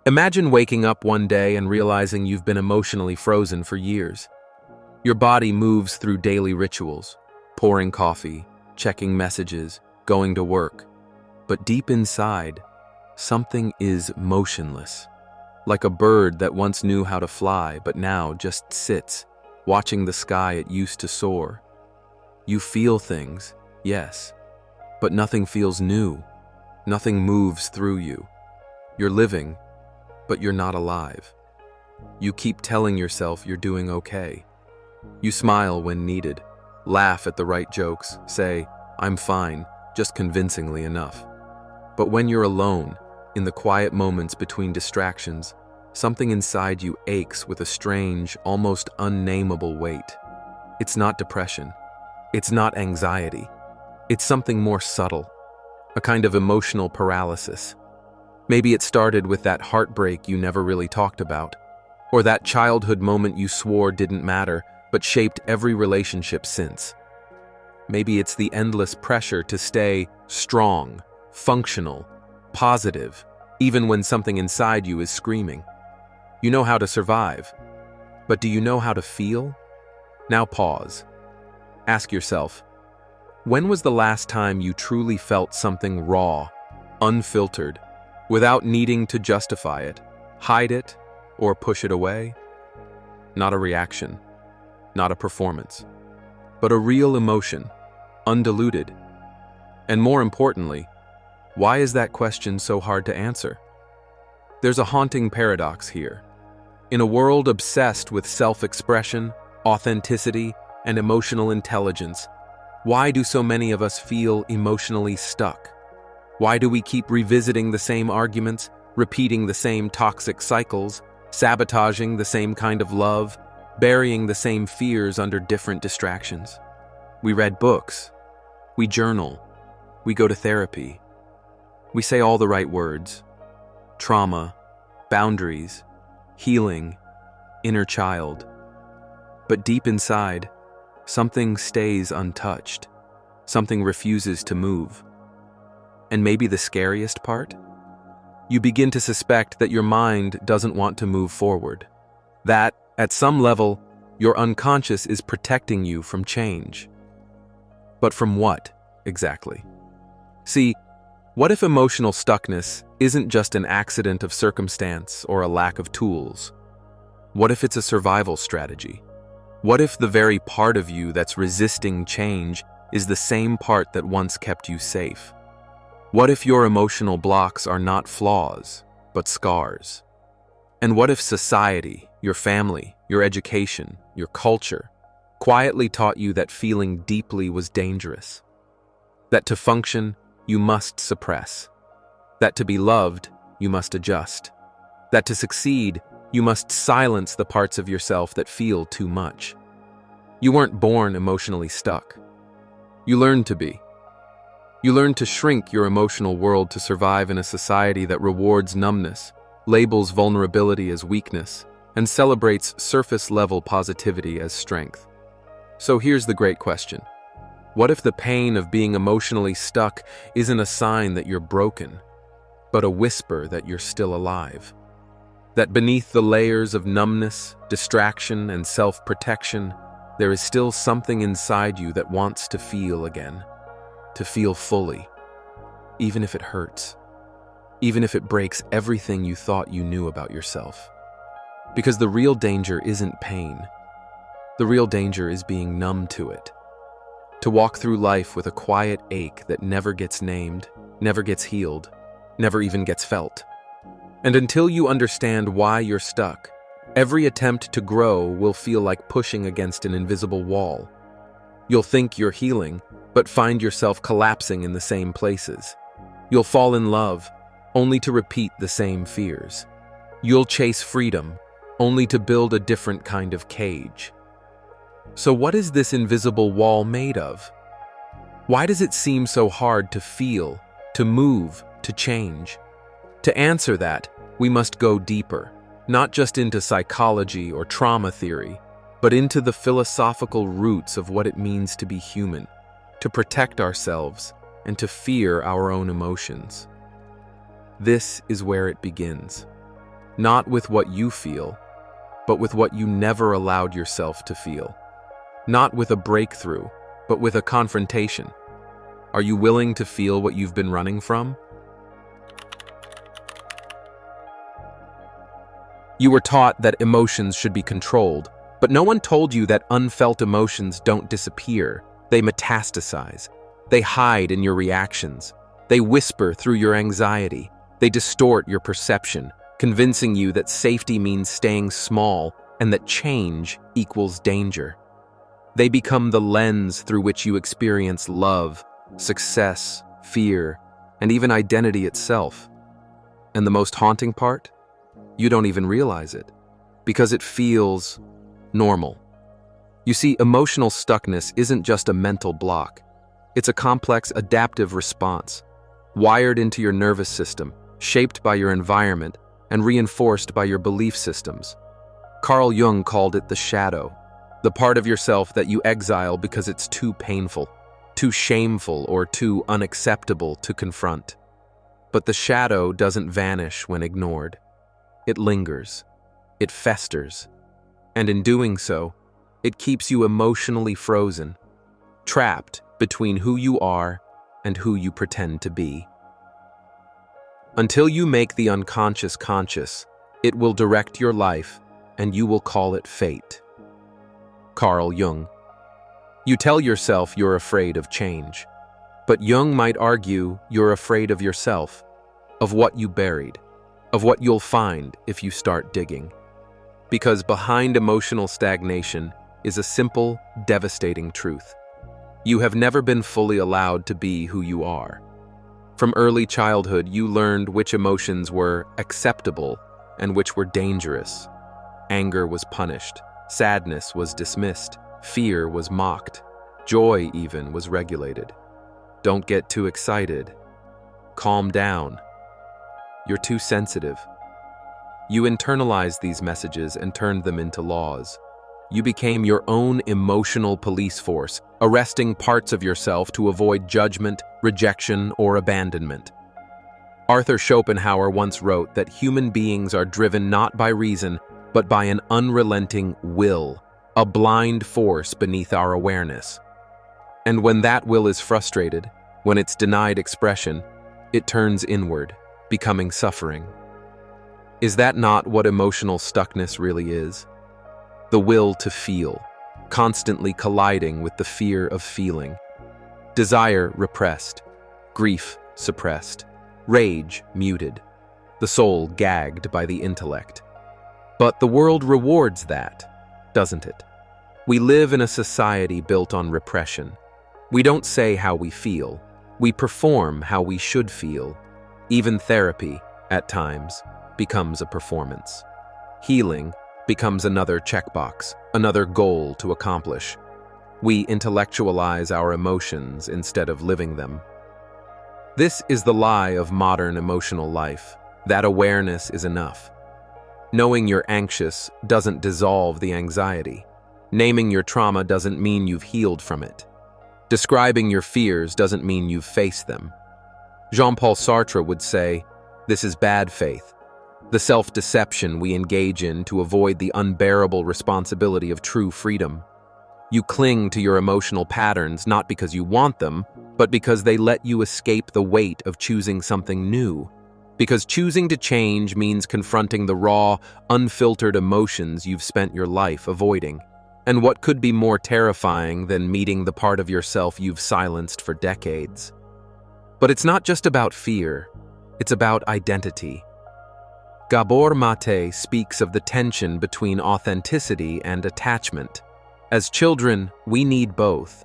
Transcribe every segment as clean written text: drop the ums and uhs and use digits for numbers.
Imagine waking up one day and realizing you've been emotionally frozen for years. Your body moves through daily rituals, pouring coffee, checking messages, going to work. But deep inside, something is motionless. Like a bird that once knew how to fly but now just sits, watching the sky it used to soar. You feel things, yes, but nothing feels new. Nothing moves through you. You're living, but you're not alive. You keep telling yourself you're doing okay. You smile when needed, laugh at the right jokes, say, "I'm fine," just convincingly enough. But when you're alone, in the quiet moments between distractions, something inside you aches with a strange, almost unnameable weight. It's not depression. It's not anxiety. It's something more subtle, a kind of emotional paralysis. Maybe it started with that heartbreak you never really talked about, or that childhood moment you swore didn't matter but shaped every relationship since. Maybe it's the endless pressure to stay strong, functional, positive, even when something inside you is screaming. You know how to survive, but do you know how to feel? Now pause. Ask yourself, when was the last time you truly felt something raw, unfiltered, without needing to justify it, hide it, or push it away? Not a reaction, not a performance, but a real emotion, undiluted. And more importantly, why is that question so hard to answer? There's a haunting paradox here. In a world obsessed with self-expression, authenticity, and emotional intelligence, why do so many of us feel emotionally stuck? Why do we keep revisiting the same arguments, repeating the same toxic cycles, sabotaging the same kind of love, burying the same fears under different distractions? We read books, we journal, we go to therapy. We say all the right words: trauma, boundaries, healing, inner child. But deep inside, something stays untouched. Something refuses to move. And maybe the scariest part? You begin to suspect that your mind doesn't want to move forward. That, at some level, your unconscious is protecting you from change. But from what, exactly? See, what if emotional stuckness isn't just an accident of circumstance or a lack of tools? What if it's a survival strategy? What if the very part of you that's resisting change is the same part that once kept you safe? What if your emotional blocks are not flaws, but scars? And what if society, your family, your education, your culture, quietly taught you that feeling deeply was dangerous? That to function, you must suppress. That to be loved, you must adjust. That to succeed, you must silence the parts of yourself that feel too much. You weren't born emotionally stuck. You learned to be. You learned to shrink your emotional world to survive in a society that rewards numbness, labels vulnerability as weakness, and celebrates surface-level positivity as strength. So here's the great question. What if the pain of being emotionally stuck isn't a sign that you're broken, but a whisper that you're still alive? That beneath the layers of numbness, distraction, and self-protection, there is still something inside you that wants to feel again, to feel fully, even if it hurts, even if it breaks everything you thought you knew about yourself. Because the real danger isn't pain. The real danger is being numb to it. To walk through life with a quiet ache that never gets named, never gets healed, never even gets felt. And until you understand why you're stuck, every attempt to grow will feel like pushing against an invisible wall. You'll think you're healing, but find yourself collapsing in the same places. You'll fall in love, only to repeat the same fears. You'll chase freedom, only to build a different kind of cage. So what is this invisible wall made of? Why does it seem so hard to feel, to move, to change? To answer that, we must go deeper, not just into psychology or trauma theory, but into the philosophical roots of what it means to be human, to protect ourselves, and to fear our own emotions. This is where it begins. not with what you feel, but with what you never allowed yourself to feel. Not with a breakthrough, but with a confrontation. Are you willing to feel what you've been running from? You were taught that emotions should be controlled, but no one told you that unfelt emotions don't disappear. They metastasize. They hide in your reactions. They whisper through your anxiety. They distort your perception, convincing you that safety means staying small and that change equals danger. They become the lens through which you experience love, success, fear, and even identity itself. And the most haunting part? You don't even realize it, because it feels normal. You see, emotional stuckness isn't just a mental block. It's a complex adaptive response, wired into your nervous system, shaped by your environment, and reinforced by your belief systems. Carl Jung called it the shadow, the part of yourself that you exile because it's too painful, too shameful, or too unacceptable to confront. But the shadow doesn't vanish when ignored. It lingers, it festers, and in doing so, it keeps you emotionally frozen, trapped between who you are and who you pretend to be. Until you make the unconscious conscious, it will direct your life and you will call it fate. Carl Jung. You tell yourself you're afraid of change, but Jung might argue you're afraid of yourself, of what you buried, of what you'll find if you start digging. Because behind emotional stagnation is a simple, devastating truth. You have never been fully allowed to be who you are. From early childhood, you learned which emotions were acceptable and which were dangerous. Anger was punished, sadness was dismissed, fear was mocked, joy even was regulated. Don't get too excited. Calm down. You're too sensitive. You internalized these messages and turned them into laws. You became your own emotional police force, arresting parts of yourself to avoid judgment, rejection, or abandonment. Arthur Schopenhauer once wrote that human beings are driven not by reason, but by an unrelenting will, a blind force beneath our awareness. And when that will is frustrated, when it's denied expression, it turns inward, becoming suffering. Is that not what emotional stuckness really is? The will to feel, constantly colliding with the fear of feeling. Desire repressed, grief suppressed, rage muted, the soul gagged by the intellect. But the world rewards that, doesn't it? We live in a society built on repression. We don't say how we feel. We perform how we should feel. Even therapy, at times, becomes a performance. Healing becomes another checkbox, another goal to accomplish. We intellectualize our emotions instead of living them. This is the lie of modern emotional life, that awareness is enough. Knowing you're anxious doesn't dissolve the anxiety. Naming your trauma doesn't mean you've healed from it. Describing your fears doesn't mean you've faced them. Jean-Paul Sartre would say, "This is bad faith, the self-deception we engage in to avoid the unbearable responsibility of true freedom." You cling to your emotional patterns not because you want them, but because they let you escape the weight of choosing something new. Because choosing to change means confronting the raw, unfiltered emotions you've spent your life avoiding. And what could be more terrifying than meeting the part of yourself you've silenced for decades? But it's not just about fear, it's about identity. Gabor Maté speaks of the tension between authenticity and attachment. As children, we need both.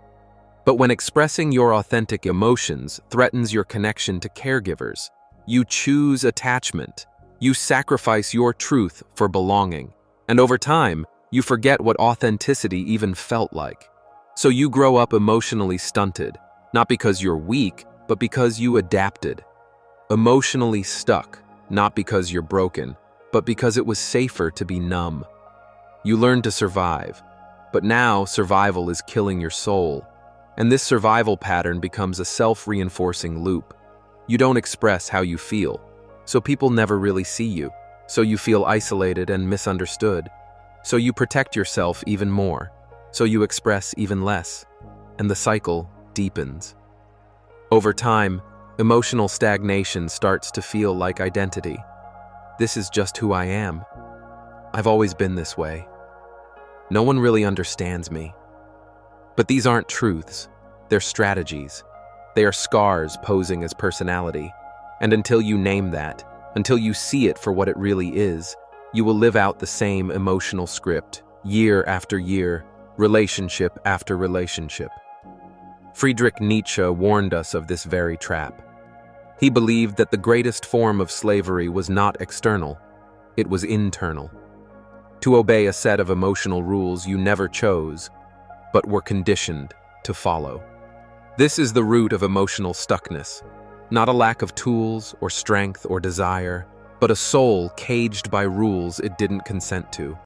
But when expressing your authentic emotions threatens your connection to caregivers, you choose attachment. You sacrifice your truth for belonging. And over time, you forget what authenticity even felt like. So you grow up emotionally stunted, not because you're weak, but because you adapted. Emotionally stuck, not because you're broken, but because it was safer to be numb. You learned to survive, but now survival is killing your soul. And this survival pattern becomes a self-reinforcing loop. You don't express how you feel, so people never really see you. So you feel isolated and misunderstood. So you protect yourself even more. So you express even less. And the cycle deepens. Over time, emotional stagnation starts to feel like identity. This is just who I am. I've always been this way. No one really understands me. But these aren't truths. They're strategies. They are scars posing as personality. And until you name that, until you see it for what it really is, you will live out the same emotional script, year after year, relationship after relationship. Friedrich Nietzsche warned us of this very trap. He believed that the greatest form of slavery was not external, it was internal. To obey a set of emotional rules you never chose, but were conditioned to follow. This is the root of emotional stuckness, not a lack of tools or strength or desire, but a soul caged by rules it didn't consent to.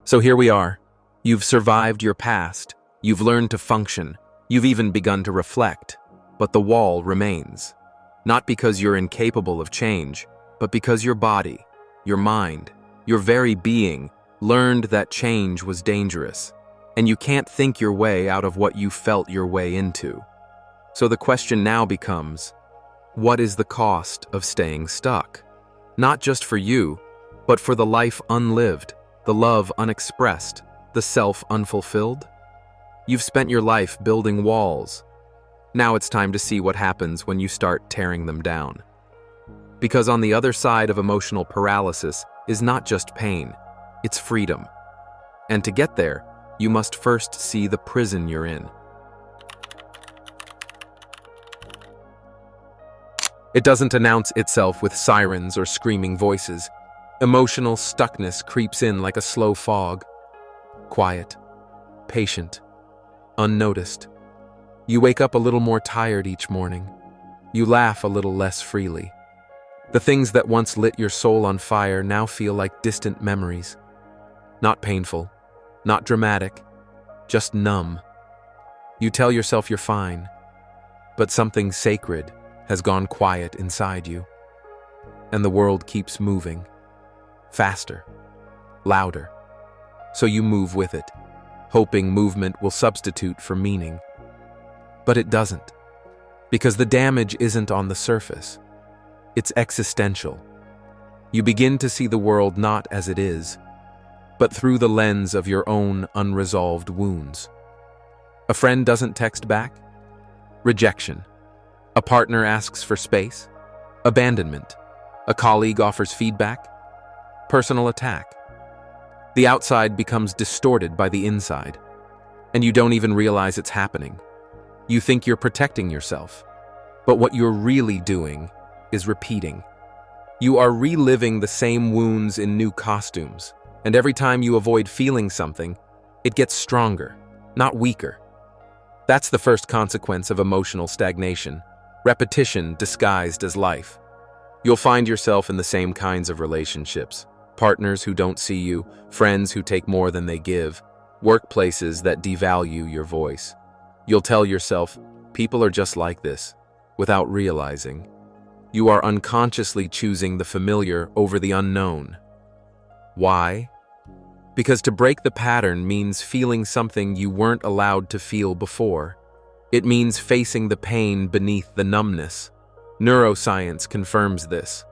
So here we are. You've survived your past, you've learned to function, you've even begun to reflect, but the wall remains. Not because you're incapable of change, but because your body, your mind, your very being learned that change was dangerous, and you can't think your way out of what you felt your way into. So the question now becomes, what is the cost of staying stuck? Not just for you, but for the life unlived, the love unexpressed, the self unfulfilled? You've spent your life building walls. Now it's time to see what happens when you start tearing them down. Because on the other side of emotional paralysis is not just pain, it's freedom. And to get there, you must first see the prison you're in. It doesn't announce itself with sirens or screaming voices. Emotional stuckness creeps in like a slow fog. Quiet, patient, unnoticed. You wake up a little more tired each morning. You laugh a little less freely. The things that once lit your soul on fire now feel like distant memories. Not painful, not dramatic, just numb. You tell yourself you're fine, but something sacred has gone quiet inside you. And the world keeps moving, faster, louder. So you move with it, hoping movement will substitute for meaning. But it doesn't, because the damage isn't on the surface. It's existential. You begin to see the world not as it is, but through the lens of your own unresolved wounds. A friend doesn't text back? Rejection. A partner asks for space? Abandonment. A colleague offers feedback? Personal attack. The outside becomes distorted by the inside, and you don't even realize it's happening. You think you're protecting yourself, but what you're really doing is repeating. You are reliving the same wounds in new costumes, and every time you avoid feeling something, it gets stronger, not weaker. That's the first consequence of emotional stagnation, repetition disguised as life. You'll find yourself in the same kinds of relationships, partners who don't see you, friends who take more than they give, workplaces that devalue your voice. You'll tell yourself, people are just like this, without realizing. You are unconsciously choosing the familiar over the unknown. Why? Because to break the pattern means feeling something you weren't allowed to feel before. It means facing the pain beneath the numbness. Neuroscience confirms this.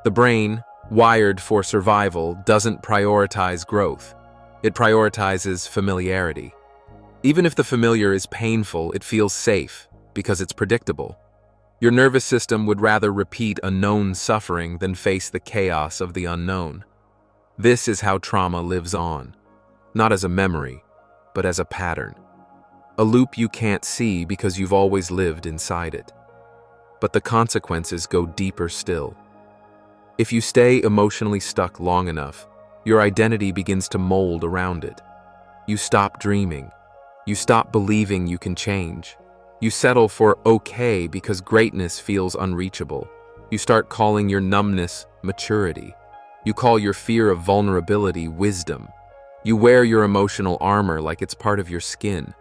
The brain, wired for survival, doesn't prioritize growth. It prioritizes familiarity. Even if the familiar is painful, it feels safe because it's predictable. Your nervous system would rather repeat a known suffering than face the chaos of the unknown. This is how trauma lives on, not as a memory, but as a pattern. A loop you can't see because you've always lived inside it. But the consequences go deeper still. If you stay emotionally stuck long enough, your identity begins to mold around it. You stop dreaming. You stop believing you can change. You settle for okay because greatness feels unreachable. You start calling your numbness maturity. You call your fear of vulnerability wisdom. You wear your emotional armor like it's part of your skin.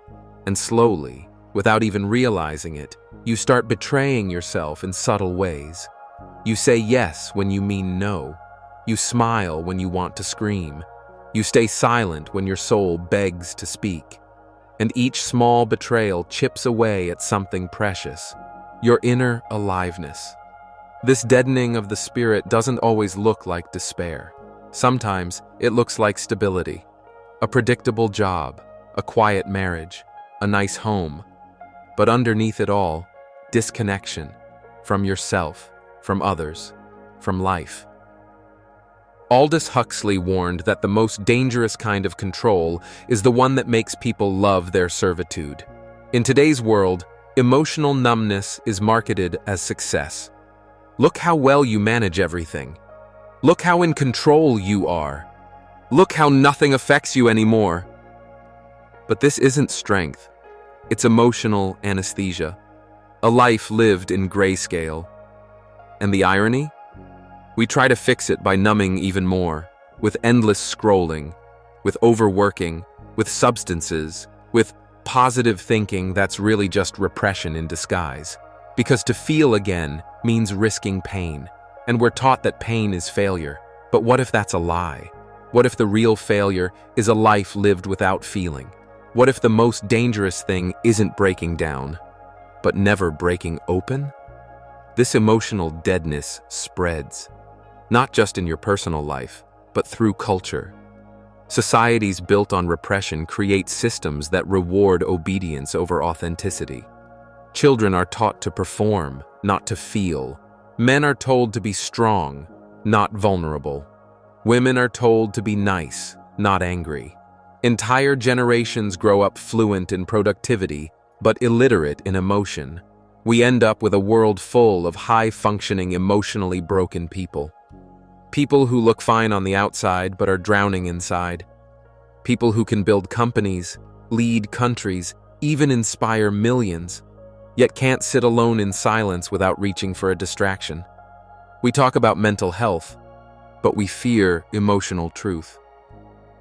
And slowly, without even realizing it, you start betraying yourself in subtle ways. You say yes when you mean no. You smile when you want to scream. You stay silent when your soul begs to speak. And each small betrayal chips away at something precious, your inner aliveness. This deadening of the spirit doesn't always look like despair. Sometimes it looks like stability, a predictable job, a quiet marriage, a nice home. But underneath it all, disconnection from yourself, from others, from life. Aldous Huxley warned that the most dangerous kind of control is the one that makes people love their servitude. In today's world, emotional numbness is marketed as success. Look how well you manage everything. Look how in control you are. Look how nothing affects you anymore. But this isn't strength. It's emotional anesthesia. A life lived in grayscale. And the irony? We try to fix it by numbing even more, with endless scrolling, with overworking, with substances, with positive thinking that's really just repression in disguise. Because to feel again means risking pain, and we're taught that pain is failure. But what if that's a lie? What if the real failure is a life lived without feeling? What if the most dangerous thing isn't breaking down, but never breaking open? This emotional deadness spreads, not just in your personal life, but through culture. Societies built on repression create systems that reward obedience over authenticity. Children are taught to perform, not to feel. Men are told to be strong, not vulnerable. Women are told to be nice, not angry. Entire generations grow up fluent in productivity, but illiterate in emotion. We end up with a world full of high-functioning, emotionally broken people. People who look fine on the outside but are drowning inside. People who can build companies, lead countries, even inspire millions, yet can't sit alone in silence without reaching for a distraction. We talk about mental health, but we fear emotional truth.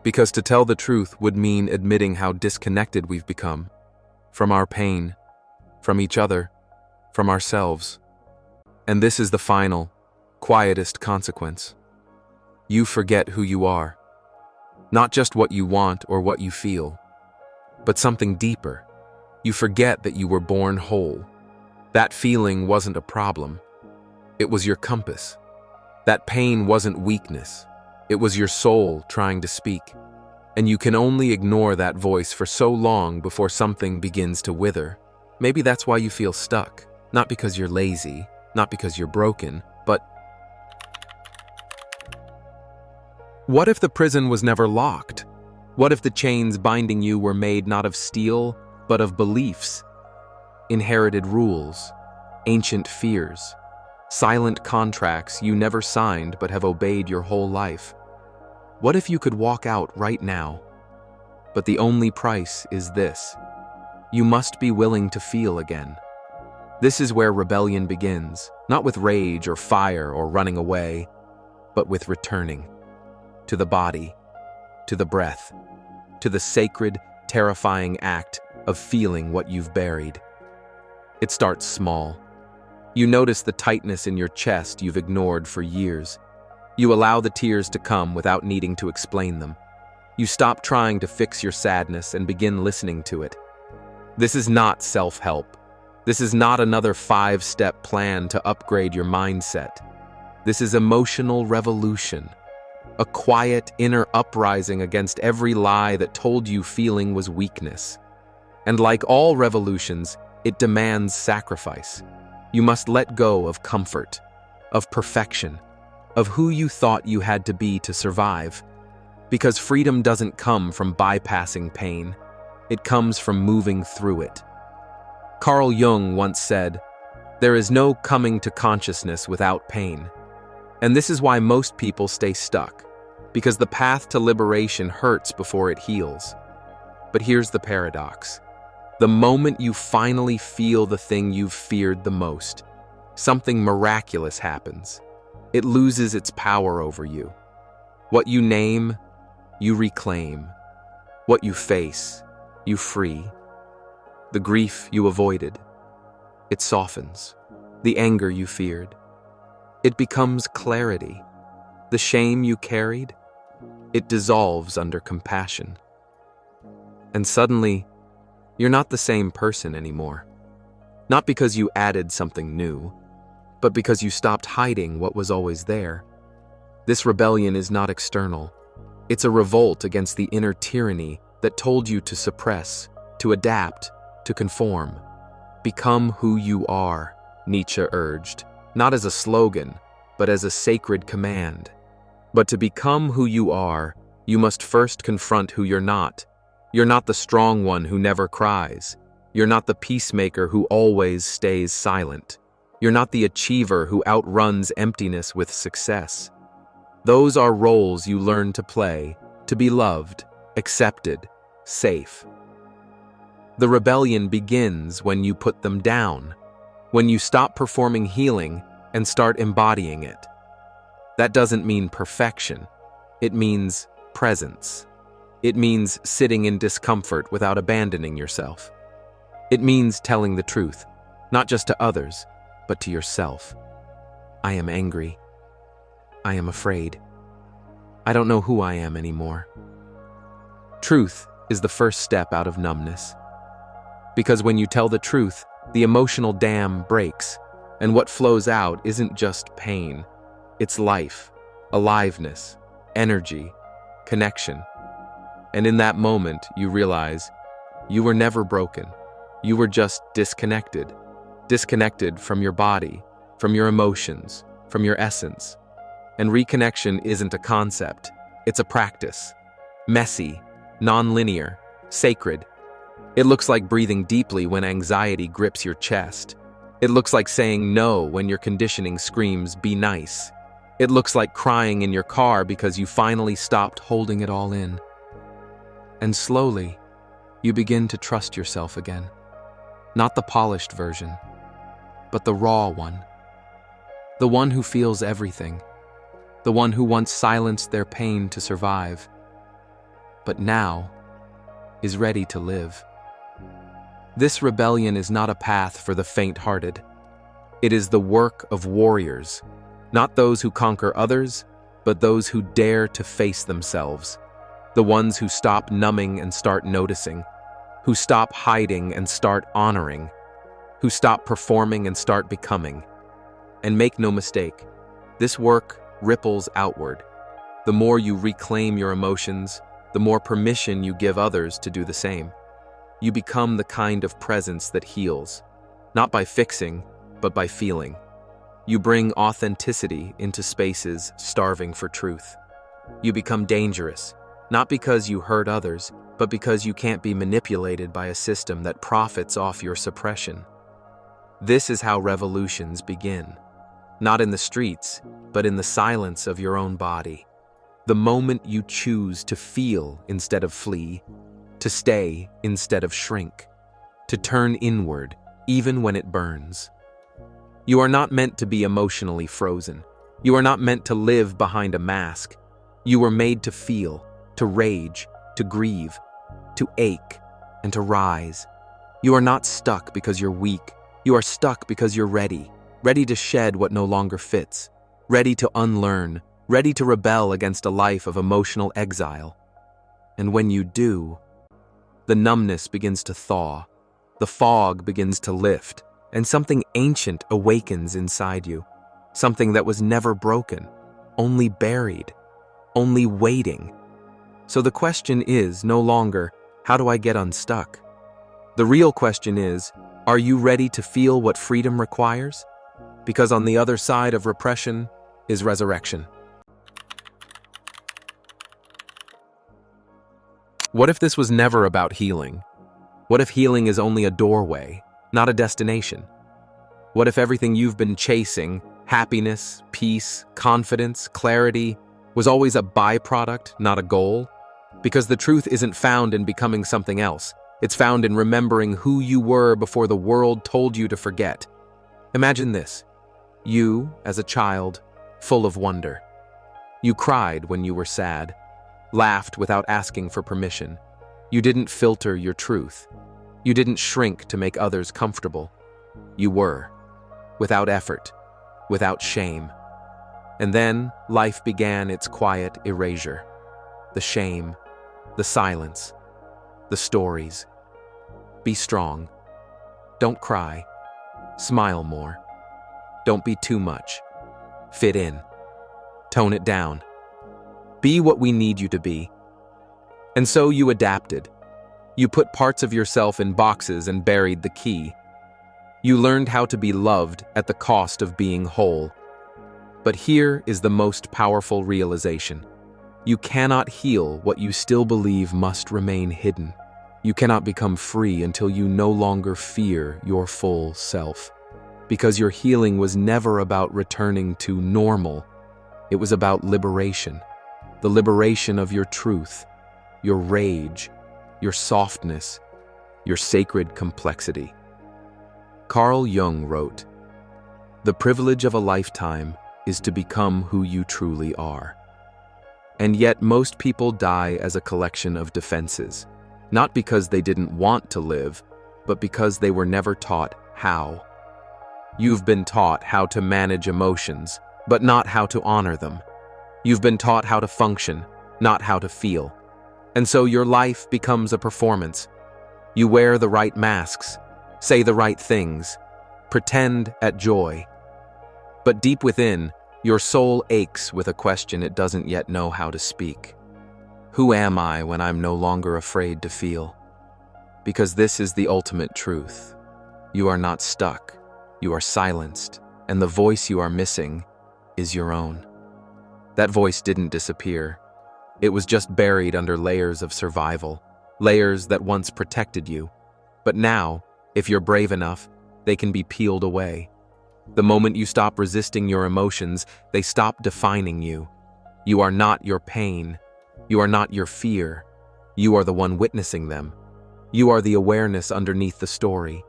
Because to tell the truth would mean admitting how disconnected we've become from our pain, from each other, from ourselves. And this is the final, quietest consequence. You forget who you are. Not just what you want or what you feel, but something deeper. You forget that you were born whole. That feeling wasn't a problem. It was your compass. That pain wasn't weakness. It was your soul trying to speak. And you can only ignore that voice for so long before something begins to wither. Maybe that's why you feel stuck. Not because you're lazy, not because you're broken, but what if the prison was never locked? What if the chains binding you were made not of steel, but of beliefs, inherited rules, ancient fears, silent contracts you never signed but have obeyed your whole life? What if you could walk out right now? But the only price is this. You must be willing to feel again. This is where rebellion begins, not with rage or fire or running away, but with returning. To the body, to the breath, to the sacred, terrifying act of feeling what you've buried. It starts small. You notice the tightness in your chest you've ignored for years. You allow the tears to come without needing to explain them. You stop trying to fix your sadness and begin listening to it. This is not self-help. This is not another 5-step plan to upgrade your mindset. This is emotional revolution. A quiet inner uprising against every lie that told you feeling was weakness. And like all revolutions, it demands sacrifice. You must let go of comfort, of perfection, of who you thought you had to be to survive. Because freedom doesn't come from bypassing pain. It comes from moving through it. Carl Jung once said, "There is no coming to consciousness without pain." And this is why most people stay stuck, because the path to liberation hurts before it heals. But here's the paradox. The moment you finally feel the thing you've feared the most, something miraculous happens. It loses its power over you. What you name, you reclaim. What you face, you free. The grief you avoided, it softens. The anger you feared, it becomes clarity. The shame you carried, it dissolves under compassion. And suddenly, you're not the same person anymore. Not because you added something new, but because you stopped hiding what was always there. This rebellion is not external. It's a revolt against the inner tyranny that told you to suppress, to adapt, to conform. Become who you are, Nietzsche urged, not as a slogan, but as a sacred command. But to become who you are, you must first confront who you're not. You're not the strong one who never cries. You're not the peacemaker who always stays silent. You're not the achiever who outruns emptiness with success. Those are roles you learn to play, to be loved, accepted, safe. The rebellion begins when you put them down, when you stop performing healing and start embodying it. That doesn't mean perfection. It means presence. It means sitting in discomfort without abandoning yourself. It means telling the truth, not just to others, but to yourself. I am angry. I am afraid. I don't know who I am anymore. Truth is the first step out of numbness. Because when you tell the truth, the emotional dam breaks, and what flows out isn't just pain. It's life, aliveness, energy, connection. And in that moment, you realize you were never broken. You were just disconnected. Disconnected from your body, from your emotions, from your essence. And reconnection isn't a concept. It's a practice. Messy, non-linear, sacred. It looks like breathing deeply when anxiety grips your chest. It looks like saying no when your conditioning screams, "Be nice." It looks like crying in your car because you finally stopped holding it all in. And slowly, you begin to trust yourself again. Not the polished version, but the raw one. The one who feels everything. The one who once silenced their pain to survive, but now is ready to live. This rebellion is not a path for the faint-hearted. It is the work of warriors, not those who conquer others, but those who dare to face themselves. The ones who stop numbing and start noticing, who stop hiding and start honoring, who stop performing and start becoming. And make no mistake, this work ripples outward. The more you reclaim your emotions, the more permission you give others to do the same. You become the kind of presence that heals, not by fixing, but by feeling. You bring authenticity into spaces starving for truth. You become dangerous, not because you hurt others, but because you can't be manipulated by a system that profits off your suppression. This is how revolutions begin. Not in the streets, but in the silence of your own body. The moment you choose to feel instead of flee, to stay instead of shrink, to turn inward even when it burns. You are not meant to be emotionally frozen. You are not meant to live behind a mask. You were made to feel, to rage, to grieve, to ache, and to rise. You are not stuck because you're weak. You are stuck because you're ready. Ready to shed what no longer fits. Ready to unlearn. Ready to rebel against a life of emotional exile. And when you do, the numbness begins to thaw. The fog begins to lift. And something ancient awakens inside you. Something that was never broken. Only buried. Only waiting. So the question is no longer, how do I get unstuck? The real question is, are you ready to feel what freedom requires? Because on the other side of repression is resurrection. What if this was never about healing? What if healing is only a doorway, not a destination? What if everything you've been chasing, happiness, peace, confidence, clarity, was always a byproduct, not a goal? Because the truth isn't found in becoming something else. It's found in remembering who you were before the world told you to forget. Imagine this. You, as a child, full of wonder. You cried when you were sad, laughed without asking for permission. You didn't filter your truth. You didn't shrink to make others comfortable. You were, without effort, without shame. And then life began its quiet erasure. The shame, the silence, the stories. Be strong. Don't cry. Smile more. Don't be too much. Fit in. Tone it down. Be what we need you to be. And so you adapted. You put parts of yourself in boxes and buried the key. You learned how to be loved at the cost of being whole. But here is the most powerful realization. You cannot heal what you still believe must remain hidden. You cannot become free until you no longer fear your full self. Because your healing was never about returning to normal. It was about liberation. The liberation of your truth, your rage, your softness, your sacred complexity. Carl Jung wrote, "The privilege of a lifetime is to become who you truly are." And yet most people die as a collection of defenses, not because they didn't want to live, but because they were never taught how. You've been taught how to manage emotions, but not how to honor them. You've been taught how to function, not how to feel. And so your life becomes a performance. You wear the right masks, say the right things, pretend at joy. But deep within, your soul aches with a question it doesn't yet know how to speak. Who am I when I'm no longer afraid to feel? Because this is the ultimate truth. You are not stuck, you are silenced, and the voice you are missing is your own. That voice didn't disappear. It was just buried under layers of survival, layers that once protected you. But now, if you're brave enough, they can be peeled away. The moment you stop resisting your emotions, they stop defining you. You are not your pain. You are not your fear. You are the one witnessing them. You are the awareness underneath the story,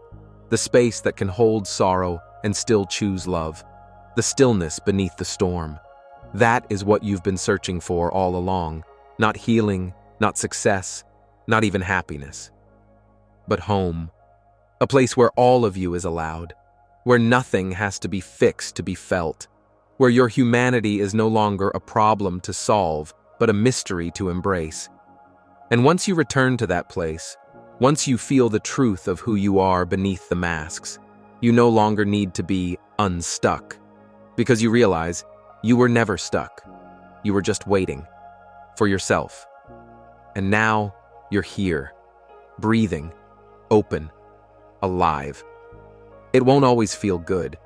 the space that can hold sorrow and still choose love, the stillness beneath the storm. That is what you've been searching for all along. Not healing, not success, not even happiness. But home. A place where all of you is allowed. Where nothing has to be fixed to be felt. Where your humanity is no longer a problem to solve, but a mystery to embrace. And once you return to that place, once you feel the truth of who you are beneath the masks, you no longer need to be unstuck. Because you realize you were never stuck. You were just waiting for yourself. And now you're here, breathing, open, alive. It won't always feel good.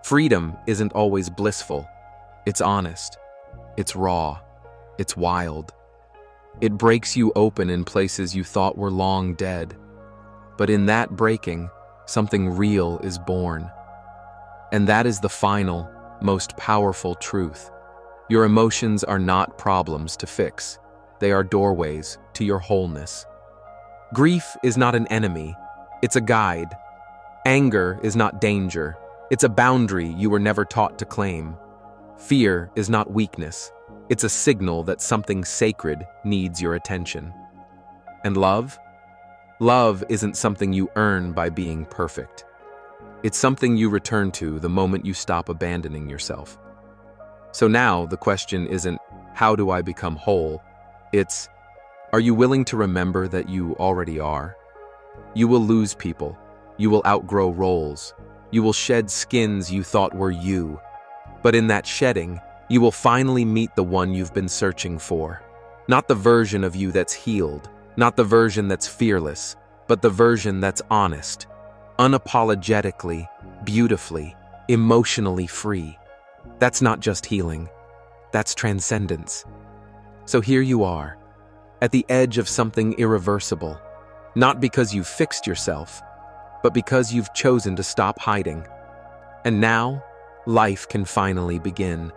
Freedom isn't always blissful. It's honest. It's raw. It's wild. It breaks you open in places you thought were long dead. But in that breaking, something real is born. And that is the final, most powerful truth. Your emotions are not problems to fix. They are doorways to your wholeness. Grief is not an enemy. It's a guide. Anger is not danger. It's a boundary you were never taught to claim. Fear is not weakness. It's a signal that something sacred needs your attention. And love? Love isn't something you earn by being perfect. It's something you return to the moment you stop abandoning yourself. So now the question isn't, how do I become whole? It's, are you willing to remember that you already are? You will lose people. You will outgrow roles. You will shed skins you thought were you. But in that shedding, you will finally meet the one you've been searching for. Not the version of you that's healed, not the version that's fearless, but the version that's honest, unapologetically, beautifully, emotionally free. That's not just healing. That's transcendence. So here you are, at the edge of something irreversible, not because you've fixed yourself, but because you've chosen to stop hiding. And now, life can finally begin.